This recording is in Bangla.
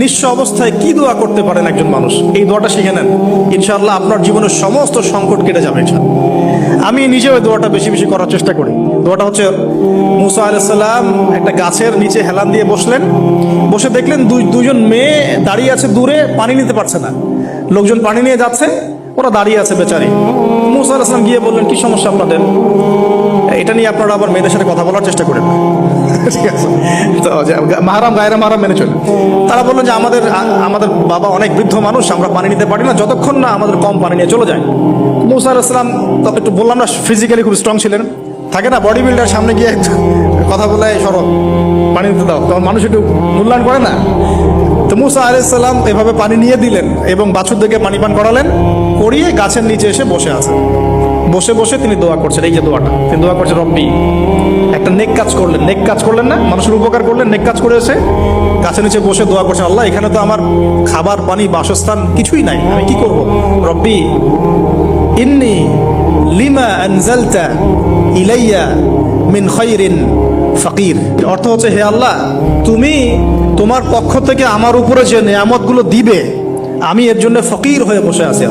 নিঃস্ব অবস্থায় কি দোয়া করতে পারেন একজন মানুষ, এই দোয়াটা শিখে নেন, ইনশাআল্লাহ আপনার জীবনের সমস্ত সংকট কেটে যাবে ইনশাআল্লাহ। আমি নিজেও এই দোয়াটা বেশি বেশি করার চেষ্টা করি। দোয়াটা হচ্ছে, মুসা আলাইহিস সালাম একটা গাছের নিচে হেলান দিয়ে বসলেন, বসে দেখলেন দুইজন মেয়ে দাঁড়িয়ে আছে দূরে, পানি নিতে পারছে না, লোকজন পানি নিয়ে যাচ্ছে, ওরা দাঁড়িয়ে আছে বেচারি। মুসা আলাইহিস সালাম গিয়ে বললেন, কি সমস্যা আপনাদের? এটা নিয়ে আপনারা আবার মেয়েদের সাথে কথা বলার চেষ্টা করেন, ঠিক আছে? তো মাহারাম গায়রা মাহারাম মেনে চলে। তারা বললেন যে আমাদের বাবা অনেক বৃদ্ধ মানুষ, আমরা পানি নিতে পারি না যতক্ষণ না আমাদের কম পানি নিয়ে চলে যায়। মুসা আলাইহিস সালাম তখন একটু বললাম না, ফিজিক্যালি খুব স্ট্রং ছিলেন, থাকে না বডি বিল্ডার, সামনে গিয়ে কথা বলে সরব পানি নিতে দাও, তখন মানুষ একটু মূল্যায়ন করে না। তো মুসা আলাইহিস সালাম এভাবে পানি নিয়ে দিলেন এবং বাছুরদেরকে পানি পান করালেন, করিয়ে গাছের নিচে এসে বসে আছেন। বসে বসে তিনি দোয়া করছেন, এই যে দোয়াটা তিনি দোয়া করছেন, রব্বি, একটা নেক কাজ করলেন, নেক কাজ করলেন না, মানুষের উপকার করলেন, নেক কাজ করে এসে গাছের নিচে বসে দোয়া করছেন, আল্লাহ এখানে তো আমার খাবার পানি বাসস্থান কিছুই নাই, আমি কি করব? রব্বি ইন্নী লিমা আনজালতা ইলাইয়া মিন খায়রিন ফাকির। অর্থ হচ্ছে, হে আল্লাহ, তুমি তোমার পক্ষ থেকে আমার উপরে যে নিয়ামতগুলো দিবে, আমি এর জন্য ফকির হয়ে বসে আছি।